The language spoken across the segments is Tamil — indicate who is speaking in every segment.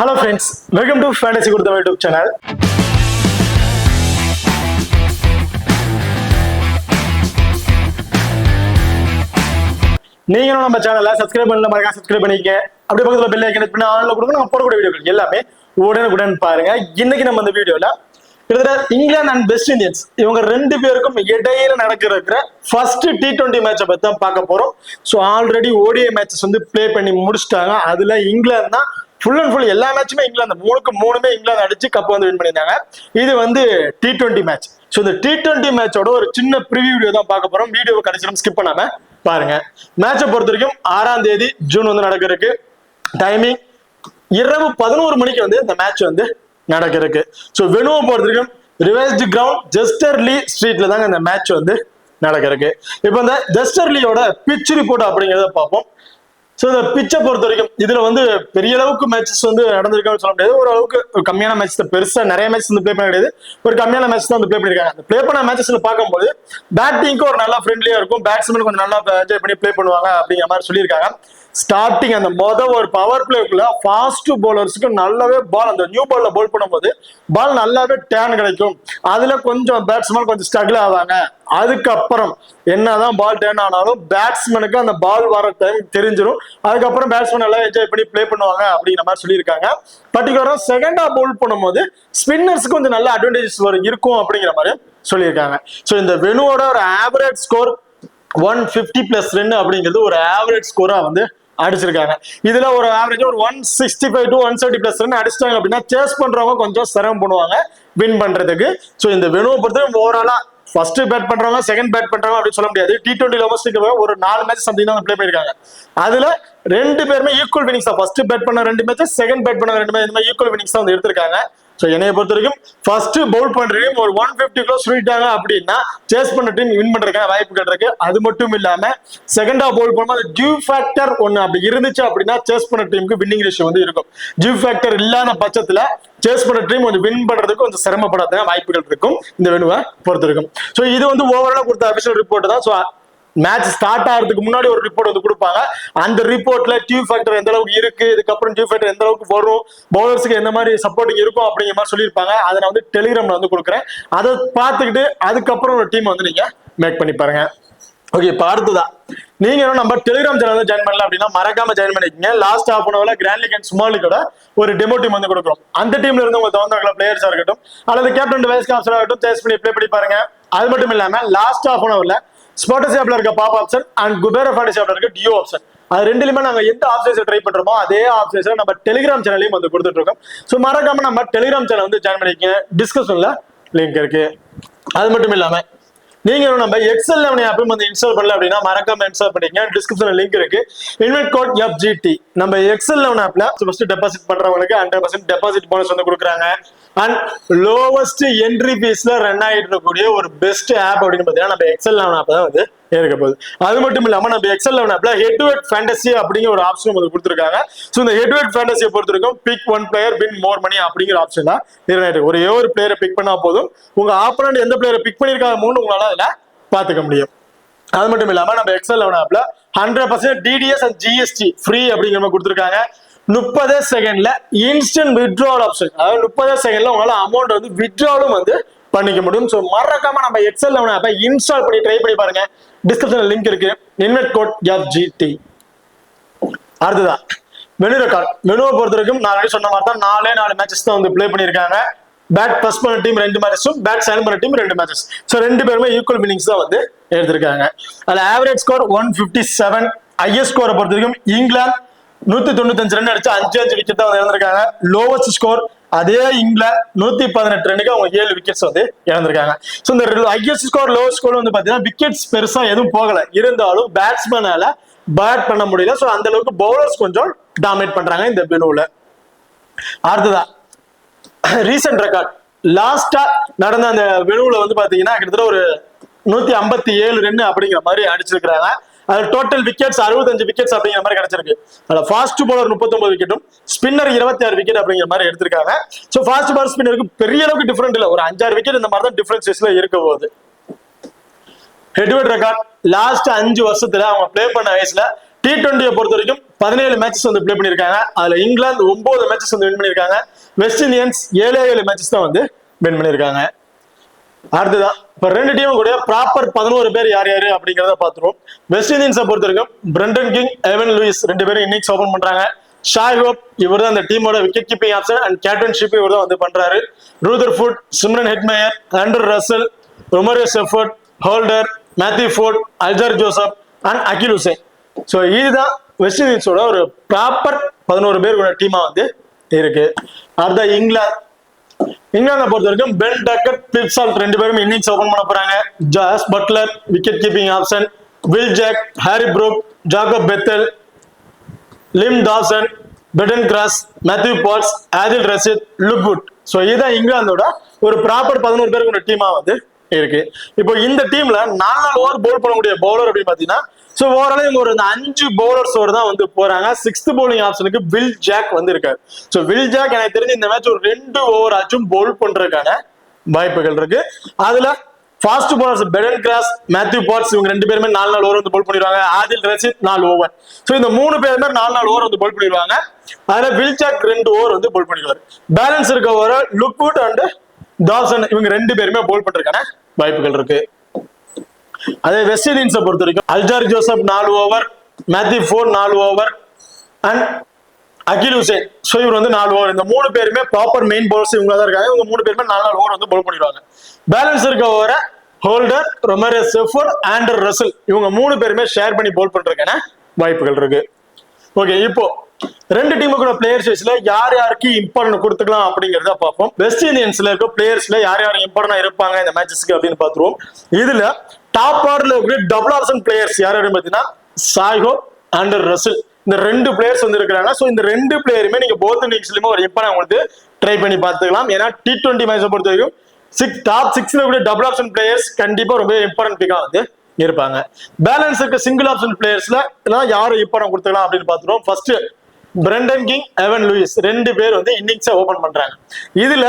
Speaker 1: Hello friends, welcome to Fantasy Gurudam YouTube channel. நீங்க நம்ம சேனலை சப்ஸ்கிரைப் பண்ணல மறக்காம சப்ஸ்கிரைப் பண்ணிக்கங்க. அப்படியே பக்கத்துல பெல் ஐகான் பண்ணி ஆன்ல கொடுங்க. நம்ம போடக்கூடிய வீடியோக்கள் எல்லாமே உடனுக்குடன் பாருங்க. இன்னைக்கு நம்ம இந்த வீடியோல கிட்டத்தட்ட இங்கிலாந்து அண்ட் வெஸ்ட் இண்டீஸ் இவங்க ரெண்டு பேருக்கும் இடையில நடக்கிற ஃபர்ஸ்ட் T20 மேட்சை பத்தி தான் பார்க்க போறோம். ஸோ ஆல்ரெடி ஓடிஐ மேட்சஸ் வந்து பிளே பண்ணி முடிச்சிட்டாங்க. அதுல இங்கிலாந்து தான் ஃபுல் அண்ட் ஃபுல் எல்லா மேட்சுமே இங்கிலாந்து மூணுமே இங்கிலாந்து அடிச்சு கப் வந்து வின் பண்ணியிருந்தாங்க. இது வந்து T20 மேட்ச். ஸோ இந்த T20 மேட்சோட ஒரு சின்ன ப்ரிவியூ வீடியோ தான் பார்க்க போறோம். வீடியோவை கடைசியும் ஸ்கிப் பண்ணாம பாருங்க. மேட்சை பொறுத்த வரைக்கும் 6ஆம் தேதி ஜூன் வந்து நடக்கிறதுக்கு டைமிங் இரவு 11 மணிக்கு வந்து இந்த மேட்ச் வந்து நடக்கிறதுக்கு. ஸோ வெனுவை பொறுத்த வரைக்கும் ரிவைஸ்டு கிரவுண்ட் ஜெஸ்டர்லி ஸ்ட்ரீட்ல தாங்க இந்த மேட்ச் வந்து நடக்கிறதுக்கு. இப்போ இந்த ஜெஸ்டர்லியோட பிச் ரிப்போர்ட் அப்படிங்கிறத பார்ப்போம். ஸோ இந்த பிச்சை பொறுத்த வரைக்கும் இதுல வந்து பெரிய அளவுக்கு மேட்சஸ் வந்து நடந்திருக்கான்னு சொல்ல முடியாது. ஓரளவுக்கு ஒரு கம்மியான மேட்ச் தான், பெருசா நிறைய மேட்ச் வந்து பிளே பண்ண கிடையாது. ஒரு கம்மியான மேட்ச் தான் வந்து பிளே பண்ணிருக்காங்க. அந்த பிளே பண்ண மேட்சஸ்ல பார்க்கும்போது பேட்டிங்க்கு ஒரு நல்லா ஃப்ரெண்ட்லியா இருக்கும், பேட்ஸ்மேன் கொஞ்சம் நல்லா என்ஜாய் பண்ணி பிளே பண்ணுவாங்க அப்படிங்கிற மாதிரி சொல்லியிருக்காங்க. ஸ்டார்டிங் அந்த ஒரு பவர் பிளேக்குள்ள ஃபாஸ்ட் பவுலர்ஸ்க்கு நல்லாவே பால் அந்த நியூ பால்ல பவுல் பண்ணும்போது பால் நல்லாவே டேன் கிடைக்கும். அதுல கொஞ்சம் பேட்ஸ்மேன் கொஞ்சம் ஸ்ட்ரகிள் ஆவாங்க. அதுக்கப்புறம் என்னதான் பால் டேன் ஆனாலும் பேட்ஸ்மேனுக்கு அந்த பால் வர டைம் தெரிஞ்சிடும். அதுக்கப்புறம் பேட்ஸ்மேன் நல்லா என்ஜாய் பண்ணி பிளே பண்ணுவாங்க அப்படிங்கிற மாதிரி சொல்லியிருக்காங்க. பர்டிகுலரா செகண்டா பவுல் பண்ணும்போது ஸ்பின்னர்ஸ்க்கு கொஞ்சம் நல்ல அட்வான்டேஜஸ் இருக்கும் அப்படிங்கிற மாதிரி சொல்லியிருக்காங்க. ஸோ இந்த வெனுவோட ஒரு ஆவரேஜ் ஸ்கோர் 150+2 அப்படிங்கிறது ஒரு ஆவரேஜ் ஸ்கோரா வந்து அடிச்சிருக்காங்க. இதுல ஒரு ஆவரேஜ் ஒரு 165 to 170+2 அடிச்சிட்டாங்க அப்படின்னா சேஸ் பண்றவங்க கொஞ்சம் சிரமம் பண்ணுவாங்க வின் பண்றதுக்கு. ஸோ இந்த வெனுவை பொறுத்த ஓவராலா ஃபர்ஸ்ட் பேட் பண்றவங்க செகண்ட் பேட் பண்றவங்க அப்படின்னு சொல்ல முடியாது. T20 ஒரு 4 மேட்ச் சம்திங் தான் பிளே பண்ணிருக்காங்க. அதுல ரெண்டு பேருமே ஈக்குவல் வினிங்ஸ் தான். ஃபர்ஸ்ட் பேட் பண்ண 2 மேட்ச், செகண்ட் பேட் பண்ண 2 மேட்ச், இந்த மாதிரி ஈக்குவல் வினிங்ஸ் தான் வந்து எடுத்திருக்காங்க. ஸோ என்னைய பொறுத்த வரைக்கும் ஃபர்ஸ்ட் பவுல் பண்றீங்க ஒரு 150 க்ளோஸ் சொல்லிட்டாங்க அப்படின்னா சேஸ் பண்ண டீம் வின் பண்றதுக்கான வாய்ப்பு கிடைக்கு. அது மட்டும் இல்லாம செகண்டா பவுல் பண்ணும்போது டியூ ஃபேக்டர் ஒன்னு அப்படி இருந்துச்சு அப்படின்னா சேஸ் பண்ண டீமுக்கு வின்னிங் ரேஷியோ வந்து இருக்கும். டியூ ஃபேக்டர் இல்லாத பட்சத்துல சேஸ் பண்ண டீம் வந்து வின் பண்றதுக்கு கொஞ்சம் சிரமப்படாத வாய்ப்புகள் இருக்கும் இந்த வெனுவை பொறுத்த இருக்கும். ஸோ இது வந்து ஓவராலா கொடுத்த அபிஷியல் ரிப்போர்ட் தான். ஸோ மேட்ச் ஸ்டார்ட் ஆகிறதுக்கு முன்னாடி ஒரு ரிப்போர்ட் வந்து கொடுப்பாங்க. அந்த ரிப்போர்ட்ல டியூ ஃபேக்டர் எந்த அளவுக்கு இருக்கு, இதுக்கப்புறம் டியூ ஃபேக்டர் எந்த அளவுக்கு வரும், பவுலர்ஸ்க்கு எந்த மாதிரி சப்போர்ட்டிங் இருக்கும் அப்படிங்கிற மாதிரி சொல்லியிருப்பாங்க. அதை நான் வந்து டெலிகிராம்ல வந்து கொடுக்குறேன். அதை பார்த்துக்கிட்டு அதுக்கப்புறம் ஒரு டீம் வந்து நீங்க மேக் பண்ணி பாருங்க. ஓகே, இப்போ அடுத்ததான் நீங்க நம்ம டெலிகிராம் சேனல் ஜாயின் பண்ணல அப்படின்னா மறக்காம ஜாயின் பண்ணிக்கங்க. லாஸ்ட் ஹாஃப் அன் ஹவர்ல கிராண்ட் லீக் அண்ட் ஸ்மால் லீக்கோட ஒரு டெமோ டீம் வந்து கொடுக்குறோம். அந்த டீம்ல இருந்து உங்க தகுந்த பிளேயர்ஸா இருக்கட்டும் அல்லது கேப்டன் வைஸ் கேப்டனா இருக்கட்டும் சேஸ் பண்ணி ப்ளே பண்ணி பாருங்க. அது மட்டும் இல்லாம லாஸ்ட் ஹாஃப் அன் ஹவர்ல ஸ்பாட்டஸ் ஆப்ல இருக்க pop option and Kubera fantasy ஆப்ல இருக்க டியோ ஆப்ஷன், அது ரெண்டுலயுமே நாங்க எந்த ஆப்ஷன்ஸ் ட்ரை பண்றோமோ அதே ஆப்ஷன்ஸ் நம்ம டெலிகிராம் சேனலையும் வந்து கொடுத்துட்டு இருக்கோம். ஸோ மறக்காம நம்ம டெலிகிராம் சேனல் வந்து ஜாயின் பண்ணிக்கங்க. டிஸ்கிரிப்ஷன்ல லிங்க் இருக்கு. அது மட்டும் இல்லாம நீங்க நம்ம Excel11 ஆப்பும் வந்து இன்ஸ்டால் பண்ணல அப்படின்னா மறக்காம இன்ஸ்டால் பண்ணிக்கங்க. டிஸ்கிரிப்ஷன்ல லிங்க் இருக்கு. இன்வைட் கோட் FGT நம்ம Excel11 ஆப்ல ஃபர்ஸ்ட் டெபாசிட் பண்றவங்களுக்கு 100% டெபாசிட் போனஸ் வந்து கொடுக்குறாங்க. அண்ட் லோவஸ்ட் என்ட்ரி ஃபீஸ்ல ரன் ஆகிட்டு இருக்கக்கூடிய ஒரு பெஸ்ட் ஆப் அப்படின்னு பார்த்தீங்கன்னா நம்ம Excel11 ஆப் தான் வந்து இருக்க போகுது. அது மட்டும் இல்லாம நம்ம Excel11 ஆப்ல ஹெட் டு ஹெட் ஃபேண்டசி அப்படிங்கிற ஒரு ஆப்ஷன் வந்து கொடுத்துருக்காங்க. ஸோ இந்த ஹெட் டு ஹெட் ஃபேண்டசியை பொறுத்த வரைக்கும் பிக் ஒன் பிளேயர் வின் மோர் மணி அப்படிங்கிற ஆப்ஷன் தான் இருக்கு. ஒரே ஒரு பிளேயரை பிக் பண்ணா போதும், உங்க ஆப்போனன்ட் எந்த பிளேயரை பிக் பண்ணிருக்காங்க உங்களால அதுல பாத்துக்க முடியும். அது மட்டும் இல்லாம நம்ம Excel11 ஆப்ல 100% DDS அண்ட் GST ஃப்ரீ அப்படிங்கிற மாதிரி கொடுத்துருக்காங்க. 30 செகண்ட்ல இன்ஸ்டன்ட் வித்ட்ராவல் ஆப்ஷன், அதாவது 30 செகண்ட்ல உங்களால அமௌண்ட் வந்து வித்ட்ராவலும் வந்து பண்ணிக்க முடியும். ஸோ மறக்காம நம்ம Excel11 ஆப்பை இன்ஸ்டால் பண்ணி ட்ரை பண்ணி பாருங்க. டிஸ்கிரிப்ஷன்ல லிங்க் இருக்கு. Invite code FGT. அடுத்ததான் மெனு ரெக்கார்ட். மெனுவை பொறுத்த வரைக்கும் நான் சொன்ன மாதிரி தான் 4 மேட்சஸ் தான் வந்து பிளே பண்ணியிருக்காங்க. பேட் பஸ் பண்ண டீம் 2 மேட்சஸும் பேட் சைன் பண்ண டீம் 2 மேட்சஸ். ஸோ ரெண்டு பேருமே ஈக்குவல் வினிங்ஸ் தான் வந்து எடுத்திருக்காங்க. அதுல ஆவரேஜ் ஸ்கோர் 157. ஐஎஸ் ஸ்கோரை பொறுத்த வரைக்கும் இங்கிலாந்து 195 ரன் அடிச்சு 5 விக்கெட் தான் வந்து இழந்திருக்காங்க. லோவஸ்ட் ஸ்கோர் அதே இங்கிலாந்து 118 ரன்னுக்கு அவங்க 7 விக்கெட்ஸ் வந்து இழந்திருக்காங்க. ஸோ இந்த ஐஎஸ் ஸ்கோர் லோவஸ்ட் ஸ்கோர் வந்து பாத்தீங்கன்னா விக்கெட்ஸ் பெருசா எதுவும் போகல, இருந்தாலும் பேட்ஸ்மேனால பேட் பண்ண முடியல. ஸோ அந்த அளவுக்கு பவுலர்ஸ் கொஞ்சம் டாமினேட் பண்றாங்க இந்த வெனுல. அடுத்ததான் ரீசெண்ட் ரெக்கார்ட். லாஸ்டா நடந்த அந்த வெனுல வந்து பாத்தீங்கன்னா கிட்டத்தட்ட ஒரு 157 ரன் அப்படிங்கிற மாதிரி அடிச்சிருக்காங்க. அது டோட்டல் விக்கெட்ஸ் 65 விக்கெட்ஸ் அப்படிங்கிற மாதிரி கிடைச்சிருக்கு. அதுல ஃபாஸ்ட் பவுலர் 39 விக்கெட்டும் ஸ்பின்னர் 26 விக்கெட் அப்படிங்கிற மாதிரி எடுத்திருக்காங்க. ஸோ ஃபாஸ்ட் பவுலர் ஸ்பின்னருக்கு பெரிய அளவுக்கு டிஃபரெண்ட் இல்லை, ஒரு 5-6 விக்கெட் இந்த மாதிரி தான் டிஃபரன்சஸ்ல இருக்க போகுது. Head to head record last 5 வருஷத்துல அவங்க பிளே பண்ண வயசுல T20 பொறுத்த வரைக்கும் 17 மேட்சஸ் வந்து பிளே பண்ணிருக்காங்க. அதுல இங்கிலாந்து 9 மேட்சஸ் வந்து வின் பண்ணிருக்காங்க. வெஸ்ட் இண்டியன்ஸ் 7 மேட்சஸ் தான் வந்து வின் பண்ணிருக்காங்க. அடுத்ததான் இப்ப ரெண்டு டீமும் கூட ப்ராப்பர் 11 பேர் யார் யாரு அப்படிங்கறத பாத்துருவோம். வெஸ்ட் இண்டீன்ஸை பொறுத்த வரைக்கும் பிரண்டன் கிங், எவன் லூயிஸ் ரெண்டு பேரும் இன்னிங்ஸ் ஓபன் பண்றாங்க. ஷாய் ஹோப் இவர் தான் அந்த டீமோட wicket keeping option and captainship இவர் தான் வந்து பண்றாரு. Rutherford, Shimron Hetmyer, Andre Russell, Romario Shepherd, Holder, Matthew Forde, Alzarri Joseph and Akeal Hosein. So இதுதான் வெஸ்ட் இண்டீன்ஸோட ஒரு ப்ராப்பர் 11 பேர் கூட டீமா வந்து இருக்கு. அடுத்த இங்கிலாந்தை பொறுத்த வரைக்கும் பென் டக்கர், பிலிப் சால்ட் ரெண்டு பேரும் இன்னிங்ஸ் ஓபன் பண்ண போறாங்க. Jos Buttler wicket keeping option, Will Jacks, Harry Brook, Jacob Bethell, Liam Dawson, Brydon Carse, Matthew Potts, Adil Rashid, Luke Wood. So இதுதான் இங்கிலாந்தோட ஒரு ப்ராப்பர் 11 பேருக்கு ஒரு டீமா வந்து இருக்கு. இப்போ இந்த டீம்ல 4 ஓவர் போல் பண்ணக்கூடிய பவுலர் அப்படின்னு பாத்தீங்கன்னா ஸோ ஓவரால் இவங்க ஒரு 5 பவுலர்ஸோட தான் வந்து போறாங்க. 6th பவுலிங் ஆப்ஷனுக்கு வில் ஜாக் வந்து இருக்காரு. ஸோ வில் ஜாக் எனக்கு தெரிஞ்சு இந்த மேட்ச் ஒரு 2 ஓவர் ஆச்சும் பவுல் பண்றதுக்கான வாய்ப்புகள் இருக்கு. அதுல fast bowlers Brydon Carse, Matthew Potts இவங்க ரெண்டு பேருமே 4 ஓவர் வந்து பவுல் பண்ணிடுவாங்க. ஆதில் ரஷீத் 4 ஓவர். ஸோ இந்த 3 பேருமே 4 ஓவர் வந்து பவுல் பண்ணிடுவாங்க. அதுல வில் ஜாக் 2 ஓவர் வந்து பவுல் பண்ணிடுவாரு. பேலன்ஸ் இருக்க ஓவர் லுக்வுட் அண்ட் டாசன் இவங்க ரெண்டு பேருமே பவுல் பண்றதுக்கான வாய்ப்புகள் இருக்கு. அதே வெஸ்ட் இண்டீன்ஸை பொறுத்த வரைக்கும் Alzarri Joseph 4 over, Matthew Forde 4 over and Akeal Hosein so இவர் வந்து 4 ஓவர். இந்த 3 பேருமே ப்ராப்பர் மெயின் பவுலர்ஸ் இவங்க தான் இருக்காங்க. இவங்க 3 பேருமே 4 ஓவர் வந்து பவுல் பண்ணிடுவாங்க. பேலன்ஸ் இருக்க ஓவரை ஹோல்டர், ரொமரியோ ஷெஃபர்ட், ஆண்ட்ரூ ரசல் இவங்க 3 பேருமே ஷேர் பண்ணி பவுல் பண்றதுக்கான வாய்ப்புகள் இருக்கு. ஓகே, இப்போ ரெண்டு டீமுக்கு பிளேயர்ஸ் வைஸ்ல யார் யாருக்கு இம்பார்ட்டன்ட் கொடுத்துக்கலாம் அப்படிங்கறத பார்ப்போம். வெஸ்ட் இண்டியன்ஸ்ல இருக்க பிளேயர்ஸ்ல யார் யார் இம்பார்ட்டன்ட் இருப்பாங்க இந்த மேட்சஸ்க்கு அப்படின்னு பாத்துருவோம். இதுல டாப் ஆர்டர்ல இருக்கிற டபுள் ஆப்ஷன் பிளேயர்ஸ் யார் யாருன்னு பாத்தீங்கன்னா ஷாய் ஹோப், ஆண்ட்ரூ ரசல் இந்த 2 பிளேயர்ஸ் வந்து இருக்கிறாங்க. ஸோ இந்த 2 பிளேயருமே நீங்க போத் இன்னிங்ஸ்லயுமே ஒரு இம்பார்ட்டன்ட் உங்களுக்கு ட்ரை பண்ணி பார்த்துக்கலாம். ஏன்னா T20 மேட்சை பொறுத்த வரைக்கும் டாப் 6ல இருக்கிற டபுள் ஆப்ஷன் பிளேயர்ஸ் கண்டிப்பா ரொம்ப இம்பார்ட்டன்ட் பிக்கா வந்து இருப்பாங்க. பேலன்ஸ் இருக்க சிங்கிள் ஆப்ஷன் பிளேயர்ஸ்ல யாரும் இம்பார்ட்டன்ட் கொடுத்துக்கலாம் அப்படின்னு பாத்துருவோம். ஃபர்ஸ்ட் பிரண்டன் கிங், எவன் லூயிஸ் ரெண்டு பேர் வந்து இன்னிங்ஸை ஓபன் பண்றாங்க. இதுல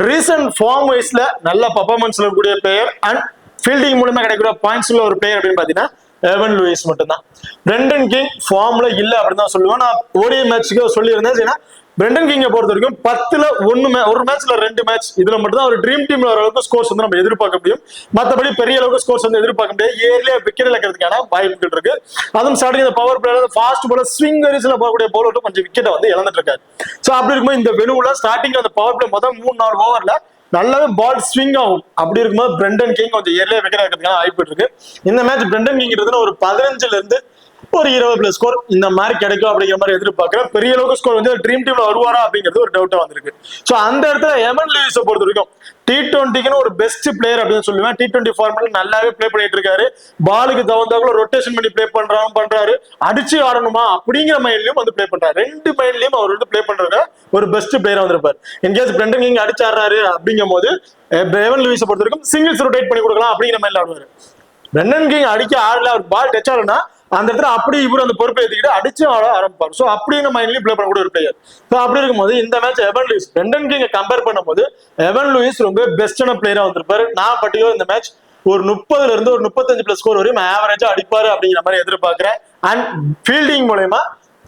Speaker 1: ரீசன்ட் ஃபார்ம் வைஸ்ல நல்ல பர்ஃபார்மன்ஸ்ல கூடிய பிளேயர் அண்ட் ஃபீல்டிங் மூலமா கிடைக்கிற பாயிண்ட்ஸ்ல ஒரு பிளேயர் அப்படின்னு பாத்தீங்கன்னா எவன் லூயிஸ் மட்டும்தான். பிரண்டன் கிங் ஃபார்ம்ல இல்ல அப்படின்னு தான் சொல்லுவேன். நான் ஓடிஐ மேட்ச்க்கு சொல்லியிருந்தேன். ஏன்னா பிரண்டன் கிங்கை பொறுத்த வரைக்கும் 10ல 1 ஒரு மேட்ச்ல 2 மேட்ச் இதுல மட்டும் தான் ஒரு ட்ரீம் டீம்ல வர அளவுக்கு ஸ்கோர்ஸ் வந்து நம்ம எதிர்பார்க்க முடியும். மற்றபடி பெரிய அளவுக்கு ஸ்கோர்ஸ் வந்து எதிர்பார்க்க முடியாது. ஏர்லியா விக்கெட் இழக்கிறதுக்கான வாய்ப்புகள் இருக்கு. அதுவும் ஸ்டார்டிங் இந்த power player fast bowler swing வெரிஸ்ல போகக்கூடிய பவுலர் கொஞ்சம் விக்கெட்டை வந்து இழந்துட்டு இருக்காரு. ஸோ அப்படி இருக்கும்போது இந்த வெனுவுல ஸ்டார்டிங் அந்த பவர் பிளே முதல் 3-4 ஓவர்ல நல்லாவே பால் ஸ்விங் ஆகும். அப்படி இருக்கும்போது பிரண்டன் கிங் கொஞ்சம் ஏர்லியா விக்கெட் இழக்கிறதுக்கான வாய்ப்பு இருக்கு. இந்த மேட்ச் பிரண்டன் கிங் ஒரு 15ல இருந்து ஒரு 20+ ஸ்கோர் இந்த மாதிரி கிடைக்கும் அப்படிங்கிற மாதிரி எதிர்பார்க்கிறேன். பெரிய அளவுக்கு ஸ்கோர் வந்து ட்ரீம் டீம்ல வருவாரா அப்படிங்கிறது ஒரு டவுட்டா வந்திருக்கு. சோ அந்த இடத்துல எவன் லூயிஸை பொறுத்த வரைக்கும் T20க்குன்னு ஒரு பெஸ்ட் பிளேயர் அப்படின்னு சொல்லுவேன். T20 ஃபார்மேட்ல நல்லாவே பிளே பண்ணிட்டு இருக்காரு. பாலுக்கு தகுந்தாக்குள்ள ரொட்டேஷன் பண்ணி பிளே பண்றாரு. அடிச்சு ஆடணுமா அப்படிங்கிற மைண்ட்லயும் வந்து பிளே பண்றாரு. 2 மைண்ட்லயும் அவர் வந்து பிளே பண்றாரு. ஒரு பெஸ்ட் பிளேயரா வந்திருப்பாரு. இன்கேஸ் பிரண்டன் கிங் அடிச்சாடுறாரு அப்படிங்கும் போது எவன் லூயிஸை பொறுத்த வரைக்கும் சிங்கிள்ஸ் ரொட்டேட் பண்ணி கொடுக்கலாம் அப்படிங்கிற மைண்ட்ல ஆடுவாரு. பிரண்டன் கிங் அடிக்க ஆடல, அவர் பால் டச் ஆகலன்னா அந்த இடத்துல அப்படி இவரு அந்த பொறுப்பை ஏற்றுக்கிட்டு அடிச்சு ஆட ஆரம்பிப்பார். ஸோ அப்படிங்கிற மைண்ட்லயும் பிளே பண்ணக்கூடிய ஒரு பிளேயர். ஸோ அப்படி இருக்கும்போது இந்த மேட்ச் எவன் லூயிஸ் பிரண்டன் கிங்கை கம்பேர் பண்ணும்போது எவன் லூயிஸ் ரொம்ப பெஸ்டான பிளேயரா வந்திருப்பாரு. நான் பட்டியோ இந்த மேட்ச் ஒரு 30ல இருந்து ஒரு 35+ ஸ்கோர் வரையும் ஆவரேஜா அடிப்பாரு அப்படிங்கிற மாதிரி எதிர்பார்க்கிறேன். அண்ட் ஃபீல்டிங் மூலமா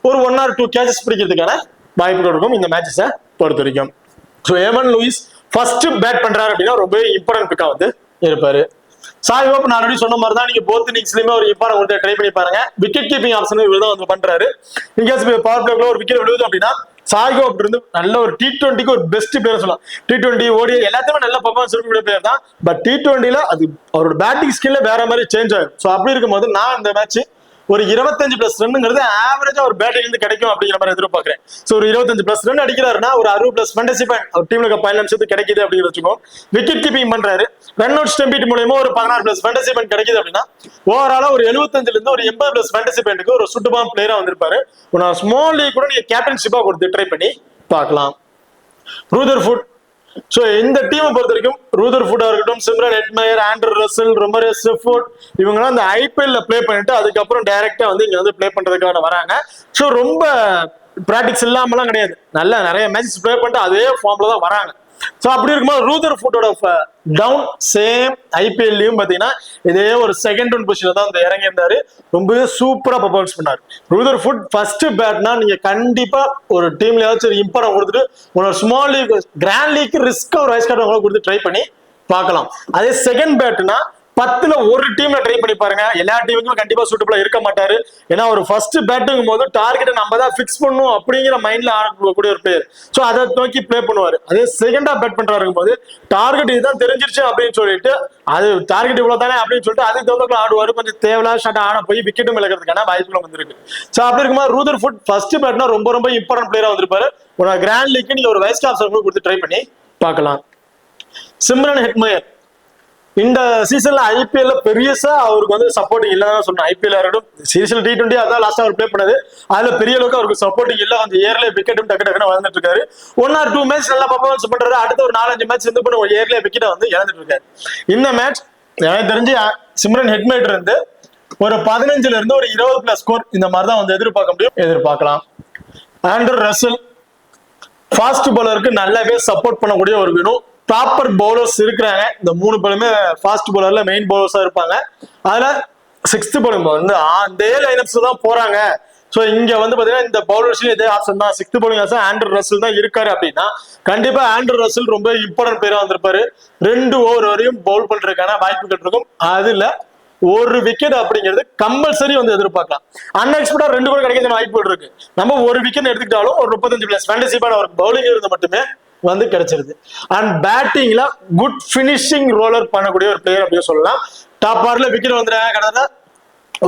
Speaker 1: ஒரு 1 or 2 கேச்சஸ் பிடிக்கிறதுக்கான வாய்ப்புகள் இருக்கும் இந்த மேட்சஸை பொறுத்த வரைக்கும். ஸோ எவன் லூயிஸ் ஃபர்ஸ்ட் பேட் பண்றாரு அப்படின்னா ரொம்ப இம்பார்ட்டன்ட் பிக்கா வந்து இருப்பாரு. ஷாய் ஹோப் நான் ஆல்ரெடி சொன்ன மாதிரி தான் நீங்க போத் இன்னிங்ஸ்லயுமே ஒரு இம்பார்ட்டன்ட் ட்ரை பண்ணி பாருங்க. விக்கெட் கீப்பிங் ஆப்ஷன் இவர் தான் வந்து பண்றாரு. இன்கேஸ் பவர் பிளேக்குள்ள ஒரு விக்கெட் விழுது அப்படின்னா ஷாய் ஹோப் இருந்து நல்ல ஒரு T20க்கு ஒரு பெஸ்ட் பிளேயர் சொல்லலாம். T20 ODI எல்லாத்தையுமே நல்ல பர்ஃபார்மன்ஸ் இருக்கக்கூடிய பிளேயர் தான். பட் T20ல அது அவரோட பேட்டிங் ஸ்கில்ல வேற மாதிரி சேஞ்ச் ஆகும். ஸோ அப்படி இருக்கும்போது நான் இந்த மேட்ச் ஒரு 25+ ரன்ங்கிறது ஆவரேஜா ஒரு பேட்டிங் இருந்து கிடைக்கும் அப்படிங்கிற மாதிரி எதிர்பார்க்கிறேன். ஸோ ஒரு 25+ ரன் அடிக்கிறாருன்னா ஒரு 60+ ஃபேண்டசி பாயிண்ட் அவர் டீம்ல பதினஞ்சு நிமிஷத்துக்கு கிடைக்குது அப்படின்னு வச்சுக்கோ. விக்கெட் கீப்பிங் பண்றாரு, ரன் அவுட் ஸ்டம்பிட் மூலமா ஒரு 16+ ஃபேண்டசி பாயிண்ட் கிடைக்குது அப்படின்னா ஓவராலா ஒரு 75ல இருந்து ஒரு 80+ ஃபேண்டசி பாயிண்ட்டுக்கு ஒரு சுட்டுபாம் பிளேயரா வந்திருப்பாரு. நான் ஸ்மால் லீக் கூட நீங்க கேப்டன்ஷிப்பா கொடுத்து ட்ரை பண்ணி பார்க்கலாம். ரூதர்ஃபுட் சோ இந்த டீமை பொறுத்த வரைக்கும் ரூதர்ஃபுட்டா இருக்கட்டும், Shimron Hetmyer, Andre Russell, Romario Shepherd இவங்கலாம் அந்த IPL பிளே பண்ணிட்டு அதுக்கப்புறம் டைரக்டா வந்து இங்க வந்து பிளே பண்றதுக்கான வராங்க. சோ ரொம்ப பிராக்டிஸ் இல்லாமலாம் கிடையாது, நல்ல நிறைய மேட்சஸ் பிளே பண்ணிட்டு அதே ஃபார்ம்ல தான் வராங்க. ஸோ அப்படி இருக்கும்போது ரூதர்ஃபுட்டோட டவுன் சேம் ஐபிஎல்லையும் பார்த்தீங்கன்னா இதே ஒரு செகண்ட் ரவுண்ட் பொசிஷன்ல தான் வந்து இறங்கியிருந்தாரு. ரொம்பவே சூப்பரா பர்ஃபார்மன்ஸ் பண்ணாரு. ரூதர்ஃபுட் ஃபர்ஸ்ட் பேட்னா நீங்க கண்டிப்பா ஒரு டீம்ல ஏதாச்சும் ஒரு இம்பார்ட்டன் கொடுத்துட்டு உங்களோட small league grand league risk ஒரு வயசு கார்டு கொடுத்து ட்ரை பண்ணி பார்க்கலாம். அதே செகண்ட் பேட்னா 10ல ஒரு டீம்ல ட்ரை பண்ணி பாருங்க. எல்லா டீமுக்கும் கண்டிப்பா சூட்டபிளா இருக்க மாட்டாரு. ஏன்னா ஒரு ஃபர்ஸ்ட் பேட்டிங் போது டார்கெட்டை நம்ம தான் ஃபிக்ஸ் பண்ணும் அப்படிங்கிற மைண்ட்ல ஆடக்கூடிய ஒரு பிளேயர். ஸோ அதை நோக்கி பிளே பண்ணுவாரு. அதே செகண்டா பேட் பண்றாரு போது டார்கெட் இதுதான் தெரிஞ்சிருச்சு அப்படின்னு சொல்லிட்டு அது டார்கெட் இவ்வளவு தானே அப்படின்னு சொல்லிட்டு அதுக்கு தகுந்த ஆடுவாரு. கொஞ்சம் தேவையில்லாத ஷாட் ஆட போய் விக்கெட்டும் இழக்கிறதுக்கான வாய்ப்புகளும் வந்திருக்கு. ஸோ அப்படி இருக்கும்போது ரூதர்ஃபுட் ஃபர்ஸ்ட் பேட்னா ரொம்ப ரொம்ப இம்பார்ட்டன்ட் பிளேயரா வந்திருப்பாரு. ஒரு கிராண்ட் லீக் நீங்க ஒரு வைஸ் கேப்டன் கொடுத்து ட்ரை பண்ணி பார்க்கலாம். சிம்ரன் ஹெட்மயர் இந்த சீசன்ல ஐபிஎல்ல பெரியசா அவருக்கு வந்து சப்போர்ட்டிங் இல்லதான் சொல்லணும். ஐபிஎல் ஆகட்டும் சீரீஸ்ல T20 அதான் லாஸ்டா அவர் பிளே பண்ணது. அதுல பெரிய அளவுக்கு அவருக்கு சப்போர்ட்டிங் இல்ல. அந்த ஏர்ல விக்கெட்டும் டக்கு டக்குன்னு வளர்ந்துட்டு இருக்காரு. 1 or 2 மேட்ச் நல்லா பர்ஃபார்மன்ஸ் பண்றாரு. அடுத்த ஒரு 4-5 மேட்ச் இருந்து பண்ண ஒரு ஏர்ல விக்கெட்டை வந்து இழந்துட்டு இருக்காரு. இந்த மேட்ச் எனக்கு தெரிஞ்சு சிம்ரன் ஹெட்மேட் இருந்து ஒரு 15ல இருந்து ஒரு 20+ ஸ்கோர் இந்த மாதிரி தான் வந்து எதிர்பார்க்கலாம். ஆண்ட்ரூ ரசல் ஃபாஸ்ட் பவுலருக்கு நல்லாவே சப்போர்ட் பண்ணக்கூடிய ஒரு வேணும். ப்ராப்பர் பவுலர்ஸ் இருக்கிறாங்க. இந்த 3 பேருமே ஃபாஸ்ட் பவுலர்ல மெயின் பவுலர்ஸா இருப்பாங்க. அதுல 6th பவுலிங் வந்து அதே லைனப்ஸ் தான் போறாங்க. ஸோ இங்க வந்து பாத்தீங்கன்னா இந்த பவுலர்ஸ்லயும் இதே ஆப்ஷன் தான். 6th bowling option Andrew Russell தான் இருக்காரு அப்படின்னா கண்டிப்பா ஆண்ட்ரூ ரசல் ரொம்ப இம்பார்ட்டன்ட் பிளேயரா வந்திருப்பாரு. 2 ஓவர் வரையும் பவுல் பண்றதுக்கான வாய்ப்புகள் இருக்கும். அதுல ஒரு விக்கெட் அப்படிங்கிறது கம்பல்சரி வந்து எதிர்பார்க்கலாம். அன்எக்ஸ்பெக்டா 2 கூட கிடைக்கிற வாய்ப்புகள் இருக்கு. நம்ம ஒரு விக்கெட் எடுத்துக்கிட்டாலும் ஒரு 35+ ஃபேண்டசி பாயிண்ட் ஒரு பவுலிங் இருந்து மட்டுமே வந்து கிடைச்சிருது. அண்ட் பேட்டிங்ல குட் பினிஷிங் ரோலர் பண்ணக்கூடிய ஒரு பிளேயர் அப்படின்னு சொல்லலாம். டாப் ஆர்ல விக்கெட் வந்துடுறாங்க. கடந்த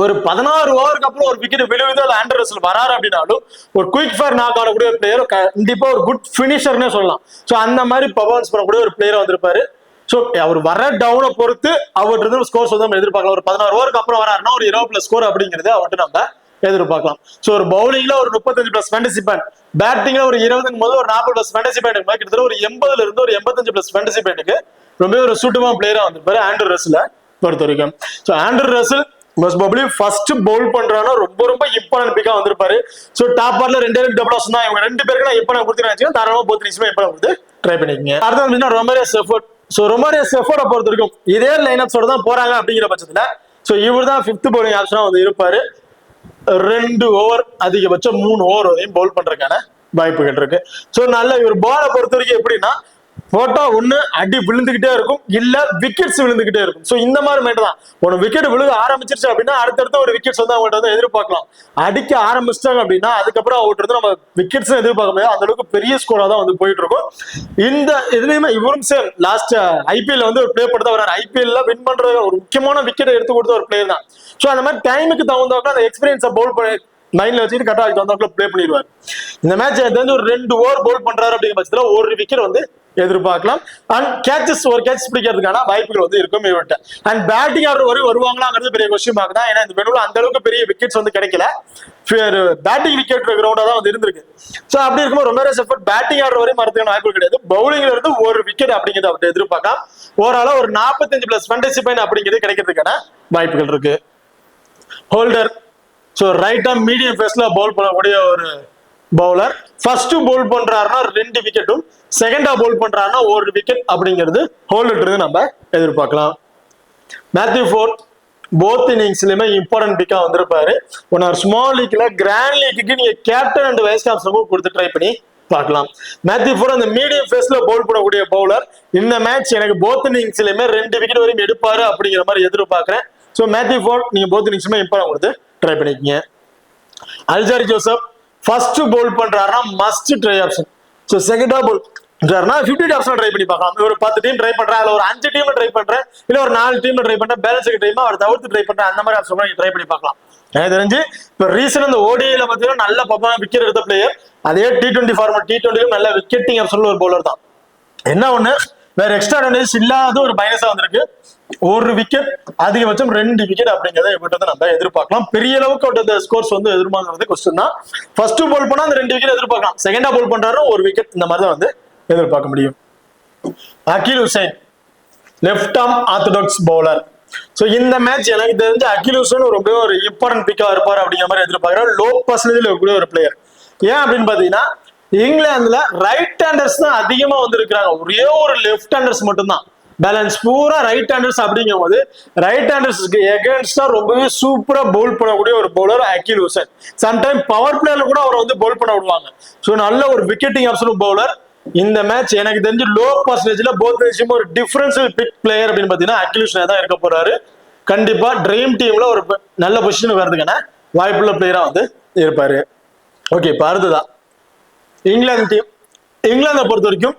Speaker 1: ஒரு 16 ஓவருக்கு அப்புறம் ஒரு விக்கெட் விழுவுது அது ஆண்ட்ரூ ரசல் வராரு அப்படின்னாலும் ஒரு குயிக் ஃபயர் நாக் ஆடக்கூடிய ஒரு பிளேயர் கண்டிப்பா ஒரு குட் பினிஷர்னே சொல்லலாம். ஸோ அந்த மாதிரி பர்ஃபார்மன்ஸ் பண்ணக்கூடிய ஒரு பிளேயர் வந்திருப்பாரு. ஸோ அவர் வர டவுனை பொறுத்து அவர்கிட்ட ஸ்கோர்ஸ் வந்து நம்ம எதிர்பார்க்கலாம். ஒரு 16 ஓவருக்கு அப்புறம் வராருன்னா ஒரு 20+ ஸ்கோர் அப்படிங்கிறது அவர்கிட்ட நம்ம எதிர்பார்க்கலாம். ஸோ ஒரு பவுலிங்ல ஒரு 35+ ஃபேண்டசி பாயிண்ட், பேட்டிங்ல ஒரு 20 போது ஒரு 40+ ஃபேண்டசி பாயிண்ட் கிட்டத்தட்ட ஒரு 80ல இருந்து ஒரு 85+ ஃபேண்டசி பாயிண்ட்டுக்கு ரொம்ப ஒரு சூட்டமான பிளேயரா வந்திருப்பாரு ஆண்ட்ரூ ரசல பொறுத்த வரைக்கும். So Andrew Russell most probably first Pavul பண்றானா ரொம்ப ரொம்ப இம்பார்ட்டன்ட் பிக்கா வந்திருப்பாரு. ஸோ டாப் ஆர்ல 2 டபுள் ஆப்ஷன் தான். இவங்க 2 பேருக்கு நான் இம்பார்ட்டன்ட் கொடுத்துருக்கேன். தாராளமா போத் நிமிஷமா இம்பார்ட்டன்ட் கொடுத்து ட்ரை பண்ணிக்கங்க. அடுத்து வந்து ரொமாரியோ செஃபோர்ட். ஸோ ரொமாரியோ செஃபோர்டை பொறுத்த வரைக்கும் இதே லைனப்ஸோட தான் போறாங்க அப்படிங்கிற பட்சத்துல ஸோ இவர் தான் 5th பவுலிங் ஆப்ஷனா வந்து இருப்பாரு. 2 ஓவர் அதிகபட்சம் 3 ஓவர் வரையும் பவுல் பண்றதுக்கான வாய்ப்புகள் இருக்கு. ஸோ நல்ல இவர் பாலை பொறுத்த வரைக்கும் எப்படின்னா போட்டா ஒண்ணு அடி விழுந்துகிட்டே இருக்கும், இல்ல விக்கெட்ஸ் விழுந்துகிட்டே இருக்கும். ஸோ இந்த மாதிரி மைண்ட் தான். ஒரு விக்கெட் விழுக ஆரம்பிச்சிருச்சு அப்படின்னா அடுத்தடுத்த ஒரு விக்கெட்ஸ் வந்து அவங்கள்ட்ட வந்து எதிர்பார்க்கலாம். அடிக்க ஆரம்பிச்சிட்டாங்க அப்படின்னா அதுக்கப்புறம் அவங்கள்ட்ட இருந்து நம்ம விக்கெட்ஸ் எதிர்பார்க்க முடியாது. அந்த அளவுக்கு பெரிய ஸ்கோரா தான் வந்து போயிட்டு இருக்கும். இந்த இதுலயுமே இவரும் சேம் லாஸ்ட் ஐபிஎல் வந்து ஒரு பிளே பண்ணி வர்றாரு. ஐபிஎல்ல வின் பண்ற ஒரு முக்கியமான விக்கெட் எடுத்து கொடுத்த ஒரு பிளேயர் தான். ஸோ அந்த மாதிரி டைமுக்கு தகுந்தாக்க அந்த எக்ஸ்பீரியன்ஸை பவுல் பண்ணி மைண்ட்ல வச்சுட்டு கரெக்டாக தகுந்தாக்குள்ள பிளே பண்ணிடுவார். இந்த மேட்ச் வந்து ஒரு 2 ஓவர் பவுல் பண்றாரு அப்படிங்கிற பட்சத்துல ஒரு விக்கெட் வந்து எதிர்பார்க்கலாம். அண்ட் கேட்சஸ் ஒரு கேட்ச் பிடிக்கிறதுக்கான வாய்ப்புகள் வந்து இருக்கும் இவர்கிட்ட. அண்ட் பேட்டிங் ஆடுற வரை வருவாங்களாங்கிறது பெரிய கொஸ்டின் மார்க் தான். ஏன்னா இந்த பெண்ணுல அந்த அளவுக்கு பெரிய விக்கெட்ஸ் வந்து கிடைக்கல. பேட்டிங் விக்கெட் கிரவுண்டா தான் வந்து இருந்திருக்கு. ஸோ அப்படி இருக்கும்போது ரொமாரியோ செஃபோர்ட் பேட்டிங் ஆடுற வரையும் மறத்துக்கான வாய்ப்புகள் கிடையாது. பவுலிங்ல இருந்து ஒரு விக்கெட் அப்படிங்கிறது அவர்கிட்ட எதிர்பார்க்கலாம். ஓவராலா ஒரு 45+ ஃபேண்டசி பாயிண்ட் அப்படிங்கிறது கிடைக்கிறதுக்கான வாய்ப்புகள் இருக்கு. Holder so right arm medium ஃபேஸ்ல பவுல் பண்ணக்கூடிய ஒரு பவுலர். ஃபர்ஸ்ட் பவுல் பண்றாருன்னா 2 விக்கெட்டும், செகண்டா பவுல் பண்றாருன்னா 1 விக்கெட் அப்படிங்கிறது ஹோல்டர் நம்ம எதிர்பார்க்கலாம். மேத்யூ ஃபோர்ட் போத் இன்னிங்ஸ்லயுமே இம்பார்ட்டன்ட் பிக்கா வந்திருப்பாரு. ஒன் ஆர் ஸ்மால் லீக்ல கிராண்ட் லீக்கு நீங்க கேப்டன் அண்ட் வைஸ் கேப்டன் கொடுத்து ட்ரை பண்ணி பார்க்கலாம். மேத்யூ ஃபோர்ட் அந்த மீடியம் ஃபேஸ்ல பவுல் பண்ணக்கூடிய பவுலர். இந்த மேட்ச் எனக்கு போத் இன்னிங்ஸ்லயுமே 2 விக்கெட் வரையும் எடுப்பாரு அப்படிங்கிற மாதிரி எதிர்பார்க்கிறேன். ஸோ மேத்யூ ஃபோர்ட் நீங்க போத் இன்னிங்ஸுமே இம்பார்ட்டன்ட் கொடுத்து ட்ரை பண்ணிக்கங்க. அல்ஜாரி ஜோசப் ஃபர்ஸ்ட் பவுல் பண்றாருன்னா மஸ்ட் ட்ரை ஆப்ஷன். ஸோ செகண்டா பவுல் பண்றாருன்னா 50 ஆப்ஷன் ட்ரை பண்ணி பார்க்கலாம். ஒரு 10 டீம் ட்ரை பண்றேன், அதுல ஒரு 5 டீம் ட்ரை பண்றேன், இல்ல ஒரு 4 டீம் ட்ரை பண்றேன், பேலன்ஸ் டைம் அவர் தவிர்த்து ட்ரை பண்றேன், அந்த மாதிரி ஆப்ஷன் நீங்க ட்ரை பண்ணி பார்க்கலாம். எனக்கு தெரிஞ்சு இப்ப ரீசன் இந்த ஓடிஐல பாத்தீங்கன்னா நல்ல விக்கெட் எடுத்த பிளேயர். அதே T20 ஃபார்மட் T20லும் நல்ல விக்கெட்டிங் ஆப்ஷன்ல ஒரு பவுலர் தான். என்ன ஒண்ணு வேற எக்ஸ்ட்ரா அட்வான்டேஜ் இல்லாத ஒரு மைனஸா வந்திருக்கு. 1 விக்கெட் அதிகபட்சம் 2 விக்கெட் அப்படிங்கறத இவர்கிட்ட நம்ம எதிர்பார்க்கலாம். பெரிய அளவுக்கு ஸ்கோர்ஸ் வந்து எதிர்பார்க்கறது கொஸ்டின் தான். ஃபர்ஸ்ட் பவுல் பண்ணா அந்த 2 விக்கெட் எதிர்பார்க்கலாம். செகண்டா பவுல் பண்றாரு 1 விக்கெட், இந்த மாதிரி தான் வந்து எதிர்பார்க்க முடியும். Akeal Hosein left arm orthodox bowler. So இந்த மேட்ச் எனக்கு தெரிஞ்ச அகில் ஹுசைன் ரொம்ப ஒரு இம்பார்ட்டன்ட் பிக்கா இருப்பாரு அப்படிங்கிற மாதிரி எதிர்பார்க்கிறேன். லோ பர்சன்டேஜ்ல இருக்கக்கூடிய ஒரு பிளேயர். ஏன் அப்படின்னு பாத்தீங்கன்னா இங்கிலாந்துல ரைட் ஹேண்டர்ஸ் தான் அதிகமா வந்து இருக்கிறாங்க, ஒரே ஒரு லெஃப்ட் ஹேண்டர்ஸ் மட்டும்தான். பேலன்ஸ் பூரா ரைட் ஹேண்டர்ஸ் அப்படிங்கும் போது ரைட் ஹேண்டர்ஸ்க்கு எகென்ஸ்டா ரொம்பவே சூப்பரா பவுல் பண்ணக்கூடிய ஒரு பவுலர் அகில் ஹுசைன். சம்டைம் பவர் பிளேல கூட அவரை வந்து பவுல் பண்ண விடுவாங்க. ஸோ நல்ல ஒரு விக்கெட்டிங் ஆப்ஷன் பவுலர். இந்த மேட்ச் எனக்கு தெரிஞ்சு லோ பர்சன்டேஜ்ல போத் விஷயமும் ஒரு டிஃபரன்ஷியல் பிக் பிளேயர் அப்படின்னு பாத்தீங்கன்னா அகில் ஹுசைன் தான் இருக்க போறாரு. கண்டிப்பா ட்ரீம் டீம்ல ஒரு நல்ல பொசிஷனுக்கு வரதுக்கான வாய்ப்புள்ள பிளேயரா வந்து இருப்பாரு. ஓகே, இப்ப அடுத்ததான் இங்கிலாந்து டீம். இங்கிலாந்தை பொறுத்த வரைக்கும்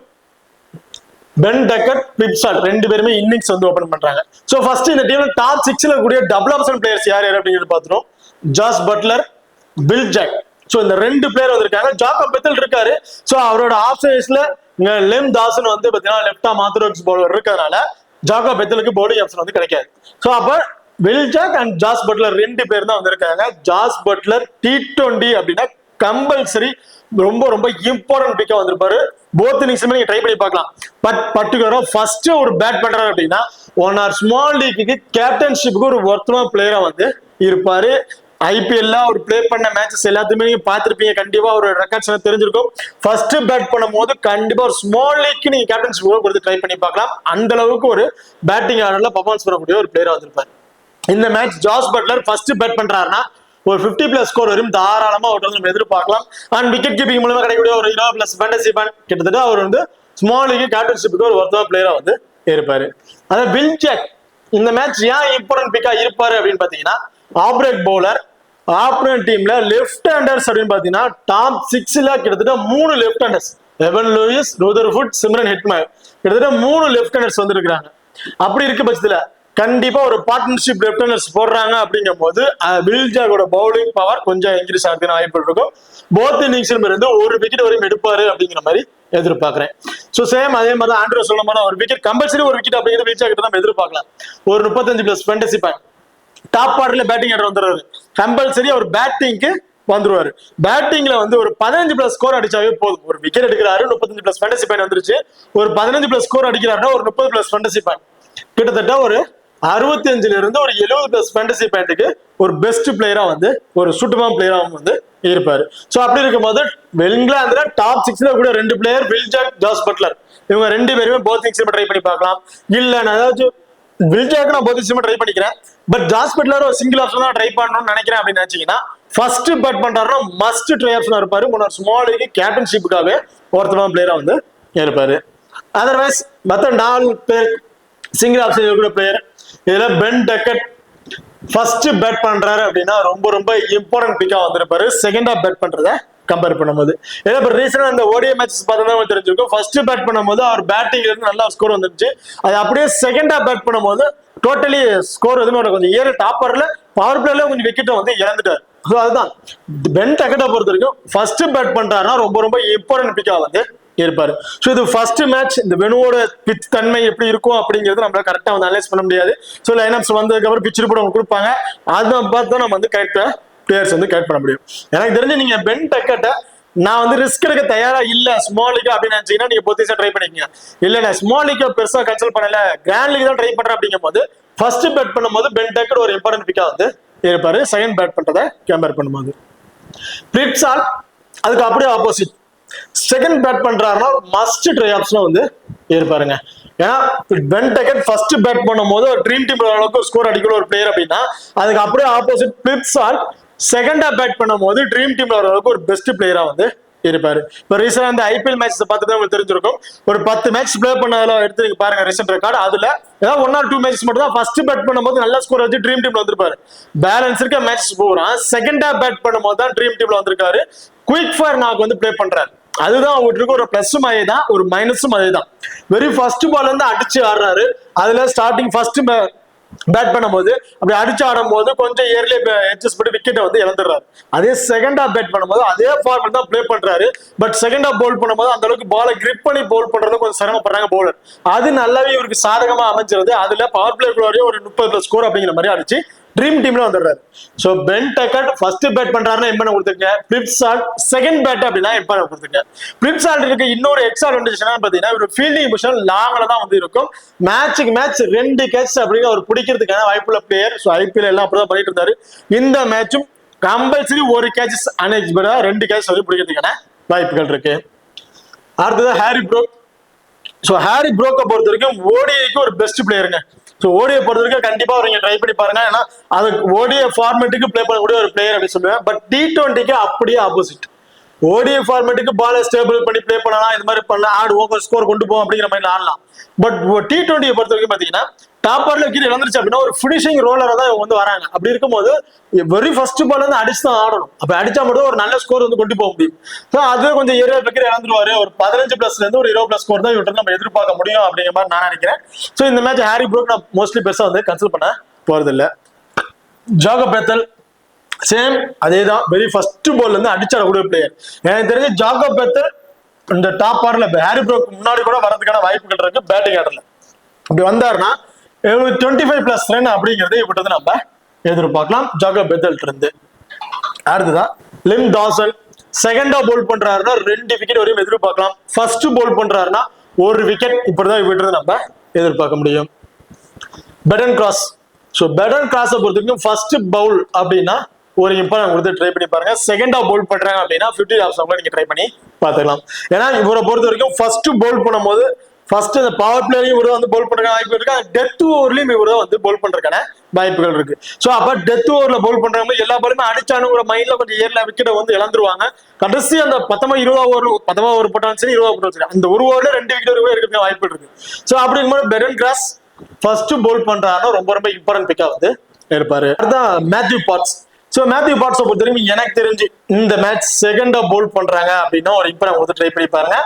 Speaker 1: பென் டக்கட், பிப்சால்ட் ரெண்டு பேருமே இன்னிங்ஸ் வந்து ஓபன் பண்றாங்க. சோ ஃபர்ஸ்ட் இந்த டீம்ல டாப் 6ல கூடிய டபுள் ஆப்ஷன் பிளேயர்ஸ் யார் யார் அப்படிங்கிறது பார்த்துறோம். Jos Buttler, Will Jacks. So இந்த ரெண்டு பிளேயர் வந்திருக்காங்க. ஜாக்கப் பெத்தல் இருக்காரு. சோ அவரோட ஆப்ஷன்ஸ்ல லெம் தாசன் வந்து பாத்தீங்கன்னா லெஃப்ட் ஆர்ம் ஆர்த்தடாக்ஸ் பவுலர் இருக்கறனால ஜாக்கப் பெத்தலுக்கு பவுலிங் ஆப்ஷன் வந்து கிடைக்காது. சோ அப்ப Will Jacks and Jos Buttler ரெண்டு பேர் தான் வந்திருக்காங்க. ஜாஸ் பட்லர் T20 அப்படின்னா கம்பல்சரி ரொம்ப ரொம்ப இம்பார்ட்டன்ட் பிக்கா வந்திருப்பாரு. போத் இன்னிங்ஸ்மே நீங்க ட்ரை பண்ணி பார்க்கலாம். பட் பர்டிகுலரா ஃபர்ஸ்ட் ஒரு பேட் பண்றாரு அப்படின்னா ஒன் ஆர் ஸ்மால் லீக்கு கேப்டன்ஷிப்புக்கு ஒரு ஒர்த்தமான பிளேயரா வந்து இருப்பாரு. ஐபிஎல்ல ஒரு பிளே பண்ண மேட்சஸ் எல்லாத்தையுமே நீங்க பாத்திருப்பீங்க. கண்டிப்பா ஒரு ரெக்கார்ட்ஸ் தெரிஞ்சிருக்கும். ஃபர்ஸ்ட் பேட் பண்ணும் போது கண்டிப்பா ஒரு ஸ்மால் லீக்கு நீங்க கேப்டன்ஷிப் கொடுத்து ட்ரை பண்ணி பார்க்கலாம். அந்த அளவுக்கு ஒரு பேட்டிங் ஆர்டர்ல பர்ஃபார்மன்ஸ் பண்ணக்கூடிய ஒரு பிளேயரா வந்திருப்பாரு. இந்த match Jos Buttler first bat பண்றாருன்னா ஒரு 50+ ஸ்கோர் வரும் தாராளமா அவர் நம்ம எதிர்பார்க்கலாம். அண்ட் விக்கெட் கீப்பிங் மூலமா கிடைக்கக்கூடிய ஒரு 20+ ஃபேண்டசி பாயிண்ட் கிட்டத்தட்ட அவர் வந்து ஸ்மால் லீக் கேப்டன்ஷிப்புக்கு ஒரு ஒர்த்தமான பிளேயரா வந்து இருப்பாரு. அதாவது பில் ஜாக் இந்த மேட்ச் ஏன் இம்பார்ட்டன்ட் பிக்கா இருப்பாரு அப்படின்னு பாத்தீங்கன்னா ஆப்ரேட் பவுலர். ஆப்போனன்ட் டீம்ல லெஃப்ட் ஹேண்டர்ஸ் அப்படின்னு பாத்தீங்கன்னா டாப் 6ல கிட்டத்தட்ட 3 லெஃப்ட் ஹேண்டர்ஸ், எவன் லூயிஸ், ரூதர்ஃபுட், சிம்ரன் ஹெட்மயர் கிட்டத்தட்ட 3 லெஃப்ட் ஹேண்டர்ஸ் வந்து இருக்காங்க. அப்படி இருக்க பட்சத்துல கண்டிப்பா ஒரு பார்ட்னர்ஷிப் லெஃப்ட் ஹேண்டர்ஸ் போடுறாங்க அப்படிங்கும் போது பில் ஜாக்கோட பவுலிங் பவர் கொஞ்சம் இன்க்ரீஸ் ஆகிறதுக்கு வாய்ப்பு இருக்கும். போத் இன்னிங்ஸ்ல இருந்து ஒரு விக்கெட் வரையும் எடுப்பாரு அப்படிங்கிற மாதிரி எதிர்பார்க்கிறேன். சோ சேம் அதே மாதிரி ஆண்ட்ரூ சொல்ல மாதிரி ஒரு விக்கெட் கம்பல்சரி ஒரு விக்கெட் அப்படிங்கிறது பில் ஜாக் நம்ம எதிர்பார்க்கலாம். ஒரு 35+ ஃபேண்டசி பாயிண்ட் டாப் ஆர்டர்ல பேட்டிங் ஆர்டர் வந்துடுறாரு. கம்பல்சரி அவர் பேட்டிங்க்கு வந்துருவாரு. பேட்டிங்ல வந்து ஒரு 15+ ஸ்கோர் அடிச்சாவே போதும். ஒரு விக்கெட் எடுக்கிறாரு, 35+ ஃபேண்டசி பாயிண்ட் வந்துருச்சு. ஒரு 15+ ஸ்கோர் அடிக்கிறாருன்னா ஒரு 30+ ஃபேண்டசி பாயிண்ட், கிட்டத்தட்ட ஒரு 65ல இருந்து ஒரு 70+ ஃபேண்டசி பாயிண்ட்டுக்கு ஒரு பெஸ்ட் பிளேயரா வந்து ஒரு சூட்டமான பிளேயரா வந்து இருப்பாரு. சோ அப்படி இருக்கும்போது இங்கிலாந்துல டாப் 6ல கூட ரெண்டு player Will Jacks, Jos Buttler இவங்க ரெண்டு பேருமே போத் இன்னிங்ஸ் ட்ரை பண்ணி பார்க்கலாம். இல்ல நான் ஏதாச்சும் பில் ஜாக் நான் போத் இன்னிங்ஸ் ட்ரை பண்ணிக்கிறேன், பட் ஜாஸ் பட்லர் ஒரு சிங்கிள் ஆப்ஷன் தான் ட்ரை பண்ணணும்னு நினைக்கிறேன் அப்படின்னு நினைச்சீங்கன்னா ஃபர்ஸ்ட் பேட் பண்றாருன்னா மஸ்ட் ட்ரை ஆப்ஷனா இருப்பாரு. முன்னாடி ஸ்மால் லீக் கேப்டன்ஷிப்புக்காகவே ஒருத்தமான பிளேயரா வந்து இருப்பாரு. அதர்வைஸ் மற்ற 4 பேர் சிங்கிள் ஆப்ஷன் இருக்கிற பிளேயர். இதுல பென் டக்கட் ஃபர்ஸ்ட் பேட் பண்றாரு அப்படின்னா ரொம்ப ரொம்ப இம்பார்ட்டன்ட் பிக்கா வந்திருப்பாரு செகண்ட் ஆஃப் பேட் பண்றத கம்பேர் பண்ணும்போது. ஏன்னா இப்போ ரீசெண்டா இந்த ஓடிஐ மேட்சஸ் பார்த்தா தெரிஞ்சிருக்கும். ஃபர்ஸ்ட் பேட் பண்ணும்போது அவர் பேட்டிங்ல இருந்து நல்ல ஸ்கோர் வந்துருச்சு. அது அப்படியே செகண்ட் ஆஃப் பேட் பண்ணும்போது டோட்டலி ஸ்கோர் எதுவுமே கொஞ்சம் ஏற டாப் ஆர்டர்ல பவர் பிளேல கொஞ்சம் விக்கெட்டை வந்து இழந்துட்டாரு. ஸோ அதுதான் பென் டக்கட்டை பொறுத்த வரைக்கும் ஃபர்ஸ்ட் பேட் பண்றாருன்னா ரொம்ப ரொம்ப இம்பார்ட்டன்ட் பிக்கா வந்து இருப்பாரு. ஸோ இது ஃபர்ஸ்ட் மேட்ச் இந்த வெனுவோட பிச் தன்மை எப்படி இருக்கும் அப்படிங்கிறது நம்மளால கரெக்டா வந்து அனலைஸ் பண்ண முடியாது. ஸோ லைனப்ஸ் வந்ததுக்கு அப்புறம் பிச் ரிப்போர்ட் அவங்க கொடுப்பாங்க. அதை பார்த்து தான் நம்ம வந்து கரெக்டா பிளேயர்ஸ் வந்து கரெக்ட் பண்ண முடியும். எனக்கு தெரிஞ்சு நீங்க பென் டக்கட்டை நான் வந்து ரிஸ்க் எடுக்க தயாரா இல்ல ஸ்மால் லீக் அப்படின்னு நினைச்சீங்கன்னா நீங்க பொத்திசா ட்ரை பண்ணிக்கங்க. இல்ல நான் ஸ்மால் லீக் பெருசா கன்சல்ட் பண்ணல கிராண்ட் லீக் தான் ட்ரை பண்றேன் அப்படிங்கும் போது ஃபர்ஸ்ட் பேட் பண்ணும்போது பென் டக்கட் ஒரு இம்பார்ட்டன்ட் பிக்கா வந்து இருப்பாரு செகண்ட் பேட் பண்றதை கம்பேர் பண்ணும்போது. பிரிட்சால் அதுக்கு அப்படியே ஆப்போசிட். செகண்ட் பேட் பண்றாருன்னா மஸ்ட் ட்ரை ஆப்ஷனா வந்து இருப்பாருங்க. ஏன்னா பென் டக்கட் ஃபர்ஸ்ட் பேட் பண்ணும்போது ஒரு ட்ரீம் டீம் அளவுக்கு ஸ்கோர் அடிக்கிற ஒரு பிளேயர் அப்படின்னா அதுக்கு அப்படியே ஆப்போசிட் பிரிட்சால் செகண்டா பேட் பண்ணும்போது ட்ரீம் டீம்ல அளவுக்கு ஒரு பெஸ்ட் பிளேயரா வந்து இருப்பாரு. இப்போ ரீசெண்டா இந்த ஐபிஎல் மேட்ச் பார்த்துட்டு உங்களுக்கு தெரிஞ்சிருக்கும். ஒரு 10 மேட்ச் பிளே பண்ணதுல எடுத்து நீங்க பாருங்க ரீசெண்ட் ரெக்கார்டு. அதுல ஏதாவது 1 or 2 மேட்ச் மட்டும் தான் ஃபர்ஸ்ட் பேட் பண்ணும்போது நல்ல ஸ்கோர் வச்சு ட்ரீம் டீம்ல வந்திருப்பாரு. பேலன்ஸ் இருக்க மேட்ச் பூரா செகண்டா பேட் பண்ணும்போது தான் ட்ரீம் டீம்ல வந்திருக்காரு. குயிக் ஃபயர் நாக்கு வந்து பிளே பண்றாரு. அதுதான் அவங்களுக்கு ஒரு பிளஸும் அதே தான் ஒரு மைனஸும் அதே தான். வெரி ஃபர்ஸ்ட் பால் இருந்து அடிச்சு ஆடுறாரு. அதுல ஸ்டார்டிங் ஃபர்ஸ்ட் பேட் பண்ணும்போது அப்படி அடிச்சு ஆடும் போது கொஞ்சம் இயர்லி அட்ஜஸ்ட் பண்ணி விக்கெட்டை வந்து இழந்துடுறாரு. அதே செகண்ட் ஆஃப் பேட் பண்ணும்போது அதே ஃபார்மெட் தான் பிளே பண்றாரு. பட் செகண்ட் ஆஃப் பவுல் பண்ணும்போது அந்த அளவுக்கு பாலை கிரிப் பண்ணி பவுல் பண்றது கொஞ்சம் சிரமப்படுறாங்க பவுலர். அது நல்லாவே இவருக்கு சாதகமா அமைஞ்சிருது. அதுல பவர் பிளே குள்ளே ஒரு 30+ ஸ்கோர் அப்படிங்கிற மாதிரி அடிச்சு ட்ரீம் டீம்ல வந்துடுறாரு. So pen Duckett first bat பண்றாருன்னா இம்பார்ட்டன்ட் கொடுத்துருங்க. பிரிட்சால்ட் செகண்ட் பேட் அப்படின்னா இம்பார்ட்டன்ட் கொடுத்துருங்க. பிரிட்சால்ட் இருக்கு இன்னொரு எக்ஸ்ட்ரா அட்வான்டேஜ் என்ன பாத்தீங்கன்னா ஒரு ஃபீல்டிங் பொசிஷன் லாங்ல தான் வந்து இருக்கும். மேட்சுக்கு மேட்ச் 2 கேட்ச் அப்படின்னு அவர் பிடிக்கிறதுக்கான வாய்ப்புள்ள பிளேயர். ஸோ ஐபிஎல் எல்லாம் அப்படிதான் பண்ணிட்டு இருந்தாரு. இந்த மேட்சும் கம்பல்சரி ஒரு கேட்சஸ் அன்எக்ஸ்பெக்டடா 2 கேட்ச் வந்து பிடிக்கிறதுக்கான வாய்ப்புகள் இருக்கு. அடுத்தது ஹாரி ப்ரோக். ஸோ ஹாரி ப்ரோக்கை பொறுத்த வரைக்கும் ஓடிஐக்கு ஒரு பெஸ்ட் பிளேயருங்க. ஸோ ஓடிஐ பொறுத்த வரைக்கும் கண்டிப்பா நீங்க ட்ரை பண்ணி பாருங்க. ஏன்னா அது ஓடிஐ ஃபார்மேட்டுக்கு பிளே பண்ணக்கூடிய ஒரு பிளேயர் அப்படின்னு சொல்லுவேன். பட் T20க்கு அப்படியே ஆப்போசிட். ஓடிஐ ஃபார்மேட்டுக்கு பாலை ஸ்டேபிள் பண்ணி பிளே பண்ணலாம், இது மாதிரி பண்ணலாம், ஆடுவோம், ஸ்கோர் கொண்டு போவோம் அப்படிங்கிற மாதிரி ஆடலாம். பட் T20 பொறுத்த வரைக்கும் பாத்தீங்கன்னா டாப் ஆர்டர்ல விக்கெட் இழந்துருச்சு அப்படின்னா ஒரு ஃபினிஷிங் ரோலரா தான் இவங்க வந்து வராங்க. அப்படி இருக்கும்போது வெரி ஃபர்ஸ்ட் பால் வந்து அடிச்சு தான் ஆடணும். அப்ப அடிச்சா மட்டும் ஒரு நல்ல ஸ்கோர் வந்து கொண்டு போக முடியும். ஸோ அதுவே கொஞ்சம் 20 விக்கெட் இழந்துருவாரு. ஒரு 15+ இருந்து ஒரு 20+ ஸ்கோர் தான் இவர்கிட்ட நம்ம எதிர்பார்க்க முடியும் அப்படிங்கிற மாதிரி நான் நினைக்கிறேன். ஸோ இந்த மேட்ச் ஹாரி ப்ரோக் நான் மோஸ்ட்லி பெருசா வந்து கன்சிடர் பண்ண போறது இல்ல. ஜாகப் பெத்தல் சேம் அதேதான். வெரி ஃபர்ஸ்ட் பால் வந்து அடிச்சாடக்கூடிய பிளேயர். எனக்கு தெரிஞ்சு ஜாகப் பெத்தல் இந்த டாப் ஆர்டர்ல ஹாரி ப்ரோக் முன்னாடி கூட வரதுக்கான வாய்ப்புகள் இருக்கு பேட்டிங் ஆர்டர்ல. அப்படி வந்தாருன்னா 25+ ரன் அப்படிங்கிறது இவர்கிட்ட நம்ம எதிர்பார்க்கலாம் ஜாகப் பெத்தல் இருந்து. அடுத்ததான் லிம் டாசன். செகண்டா போல் பண்றாருன்னா 2 விக்கெட் வரையும் எதிர்பார்க்கலாம். ஃபர்ஸ்ட் போல் பண்றாருன்னா 1 விக்கெட் இப்படிதான் இவர்கிட்ட நம்ம எதிர்பார்க்க முடியும். Baden cross. ஸோ பெடன் கிராஸை பொறுத்த வரைக்கும் ஃபர்ஸ்ட் பவுல் அப்படின்னா ஒரு இம்பார்ட்டன் கொடுத்து ட்ரை பண்ணி பாருங்க. செகண்டா போல் பண்றாங்க அப்படின்னா 50 ஆப்ஷன் கூட நீங்க ட்ரை பண்ணி பார்த்துக்கலாம். ஏன்னா இவரை பொறுத்த வரைக்கும் ஃபர்ஸ்ட் போல் பண்ணும்போது ஃபர்ஸ்ட் இந்த பவர் பிளேயரையும் இவரு வந்து போல் பண்றதுக்கான வாய்ப்பு இருக்கு. டெத் ஓவர்லயும் இவரு வந்து போல் பண்றதுக்கான வாய்ப்புகள் இருக்கு. சோ அப்ப டெத் ஓவர்ல போல் பண்றவங்க எல்லா பாலுமே அடிச்சானுங்கிற மைண்ட்ல கொஞ்சம் ஏர்ல விக்கெட்டை வந்து இழந்துருவாங்க. கடைசி அந்த 19-20 ஓவர் 19 ஓவர் போட்டாலும் சரி 20 போட்டாலும் சரி அந்த ஒரு ஓவர்ல 2 விக்கெட் கூட இருக்கிற வாய்ப்பு இருக்கு. சோ அப்படிங்கும்போது பெடன் கிராஸ் ஃபர்ஸ்ட் போல் பண்றாருன்னா ரொம்ப ரொம்ப இம்பார்ட்டன்ட் பிக்கா வந்து இருப்பாரு. அடுத்த மேத்யூ பாட்ஸ். சோ மேத்யூ பாட்ஸை பொறுத்த வரைக்கும் எனக்கு தெரிஞ்சு இந்த மேட்ச் செகண்டா போல் பண்றாங்க அப்படின்னா ஒரு இம்பார்ட்டன் வந்து ட்ரை பண்ணி பாருங்க.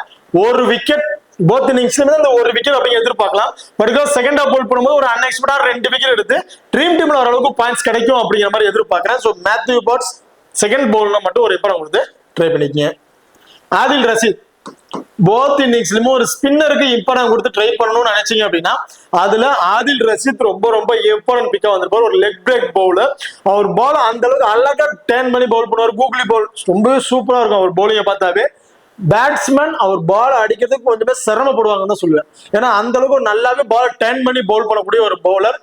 Speaker 1: 1 விக்கெட் போத் இன்னிங்ஸ்ல அந்த 1 விக்கெட் அப்படிங்க எதிர்பார்க்கலாம். பட் செகண்டா போல் பண்ணும்போது ஒரு அன்எக்ஸ்பெக்டா 2 விக்கெட் எடுத்து ட்ரீம் டீம்ல ஓரளவுக்கு பாயிண்ட்ஸ் கிடைக்கும் அப்படிங்கிற மாதிரி எதிர்பார்க்கிறேன். சோ மேத்யூ பாட்ஸ் செகண்ட் போல்ல மட்டும் ஒரு இம்பார்ட்டன் கொடுத்து ட்ரை பண்ணிக்கங்க. ஆதில் ரஷீத் போத் இன்னிங்ஸ்லயும் ஒரு ஸ்பின்னருக்கு இம்பார்ட்டன் கொடுத்து ட்ரை பண்ணணும்னு நினைச்சீங்க அப்படின்னா அதுல ஆதில் ரஷீத் ரொம்ப ரொம்ப இம்பார்ட்டன்ட் பிக்கா வந்திருப்பாரு. ஒரு லெக் பிரேக் பவுலர். அவர் பால் அந்த அளவுக்கு அழகா டேர்ன் பண்ணி பவுல் பண்ணுவார். கூகுளி பவுல் ரொம்ப சூப்பரா இருக்கும் அவர் பவுலிங்கை பார்த்தாவே. பேட்ஸ்மேன் அவர் பால் அடிக்கிறதுக்கு கொஞ்சமே சிரமப்படுவாங்கன்னு தான் சொல்லுவேன். ஏன்னா அந்த அளவுக்கு நல்லாவே பால் டர்ன் பண்ணி பவுல் பண்ணக்கூடிய ஒரு பவுலர்.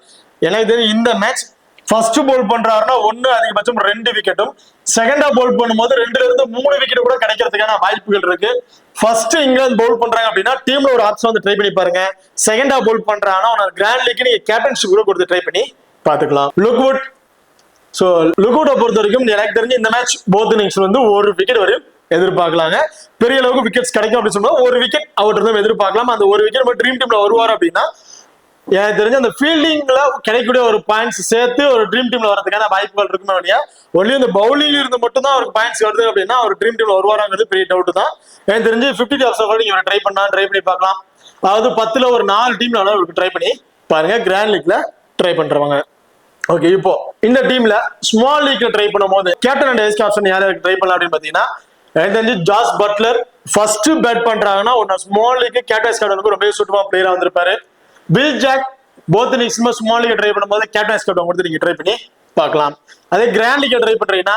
Speaker 1: எனக்கு தெரியும் இந்த மேட்ச் ஃபர்ஸ்ட் பவுல் பண்றாருன்னா 1 அதிகபட்சம் 2 விக்கெட்டும், செகண்டா பவுல் பண்ணும்போது 2ல இருந்து 3 விக்கெட் கூட கிடைக்கிறதுக்கான வாய்ப்புகள் இருக்கு. ஃபர்ஸ்ட் இங்கிலாந்து பவுல் பண்றாங்க அப்படின்னா டீம்ல ஒரு ஆப்ஷன் வந்து ட்ரை பண்ணி பாருங்க. செகண்டா பவுல் பண்றாங்கன்னா கிராண்ட் லீக் நீங்க கேப்டன்ஷிப் கூட கொடுத்து ட்ரை பண்ணி பாத்துக்கலாம். லுக்வுட். சோ லுக்வுட்டை பொறுத்த வரைக்கும் எனக்கு தெரிஞ்சு இந்த மேட்ச் போத் இன்னிங்ஸ்ல வந்து 1 விக்கெட் வரையும் எதிர்பார்க்கலாங்க. பெரிய அளவுக்கு விக்கெட்ஸ் கிடைக்கும் அப்படின்னு சொன்னா 1 விக்கெட் அவர்கிட்ட எதிர்பார்க்கலாம். அந்த 1 விக்கெட் ட்ரீம் டீம்ல வருவார் அப்படின்னா எனக்கு தெரிஞ்ச அந்த ஃபீல்டிங்ல கிடைக்கக்கூடிய ஒரு பாயிண்ட்ஸ் சேர்த்து ஒரு ட்ரீம் டீம்ல வரதுக்கான வாய்ப்புகள் இருக்குமே இல்லையா. ஒன்லி இந்த பவுலிங்ல இருந்து மட்டும் தான் அவருக்கு பாயிண்ட்ஸ் வருது அப்படின்னா அவர் ட்ரீம் டீம்ல வருவாராங்கிறது பெரிய டவுட் தான். எனக்கு தெரிஞ்சு 50 ஆப்ஷன் நீங்க ட்ரை பண்ணி பார்க்கலாம். அதாவது 10ல ஒரு 4 டீம்ல அவருக்கு ட்ரை பண்ணி பாருங்க. கிராண்ட் லீக்ல ட்ரை பண்றவங்க. ஓகே, இப்போ இந்த டீம்ல ஸ்மால் லீக்ல ட்ரை பண்ணும் போது கேப்டன் அண்ட் வைஸ் கேப்டன் யாருக்கு ட்ரை பண்ணலாம் அப்படின்னு பாத்தீங்கன்னா எனக்கு தெரிஞ்சு ஜாஸ் பட்லர் ஃபர்ஸ்ட் பேட் பண்றாங்கன்னா ஒரு ஸ்மால் லீக் கேப்டன் கேப்டனுக்கு ரொம்ப சூட்டமா பிளேயரா வந்திருப்பாரு. Will Jacks both innings small league try பண்ணும்போது கேப்டன் கேப்டன் கொடுத்து நீங்க ட்ரை பண்ணி பார்க்கலாம். அதே கிராண்ட் லீக் ட்ரை பண்றீங்கன்னா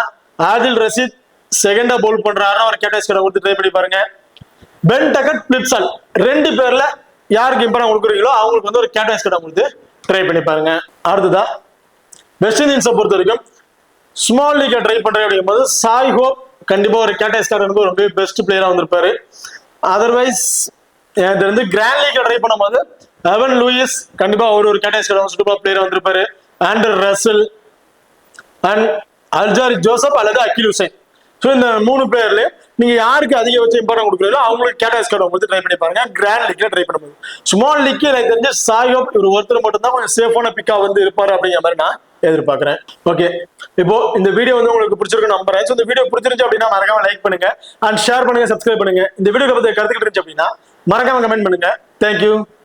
Speaker 1: ஆதில் ரஷீத் செகண்டா பவுல் பண்றாருன்னா ஒரு கேப்டன் கேப்டன் கொடுத்து ட்ரை பண்ணி பாருங்க. பென் டக்கட், பிளிப்சல் 2 பேர்ல யாருக்கு இம்பார்ட்டன் கொடுக்குறீங்களோ அவங்களுக்கு வந்து ஒரு கேப்டன் கேப்டன் கொடுத்து ட்ரை பண்ணி பாருங்க. அடுத்ததா வெஸ்ட் இண்டீஸை பொறுத்த வரைக்கும் ஸ்மால் லீக் ட்ரை பண்றேன் அப்படிங்கும்போது சாய் ஹோப் கண்டிப்பா ஒரு கேட்டஸ்காரனுக்கு ரொம்ப பெஸ்ட் பிளேயரா வந்திருப்பாரு. அதர்வைஸ் எனக்கு வந்து கிராண்ட் லீக் ட்ரை பண்ணும்போது எவன் லூயிஸ் கண்டிப்பா ஒரு கேட்டஸ்காரன் சூப்பர் பிளேயரா வந்திருப்பாரு. ஆண்டர் ரசல் அண்ட் அல்ஜாரி ஜோசப் அல்லது அகில் ஹுசைன். ஸோ இந்த 3 பேர்ல நீங்க யாருக்கு அதிகபட்ச இம்பார்ட்டன் கொடுக்குறீங்களோ அவங்களுக்கு கேட்டஸ்காரன் கொடுத்து ட்ரை பண்ணி பாருங்க. கிராண்ட் லீக்ல ட்ரை பண்ணும்போது ஸ்மால் லீக் எனக்கு தெரிஞ்சு சாய் ஹோப் இவர் ஒருத்தர் மட்டும் தான் கொஞ்சம் சேஃபான பிக்கா வந்து இருப்பாரு அப்படிங்கிற மாதிரி நான் எதிர்பார்க்கிறேன். ஓகே, இப்போ இந்த வீடியோ வந்து உங்களுக்கு பிடிச்சிருக்கு நம்புறேன். இந்த வீடியோ பிடிச்சிருந்துச்சு அப்படின்னா மறக்காம லைக் பண்ணுங்க அண்ட் ஷேர் பண்ணுங்க, சப்ஸ்கிரைப் பண்ணுங்க. இந்த வீடியோ பத்தி கருத்துக்கிட்டு இருந்துச்சு அப்படின்னா மறக்காம கமெண்ட் பண்ணுங்க. தேங்க்யூ.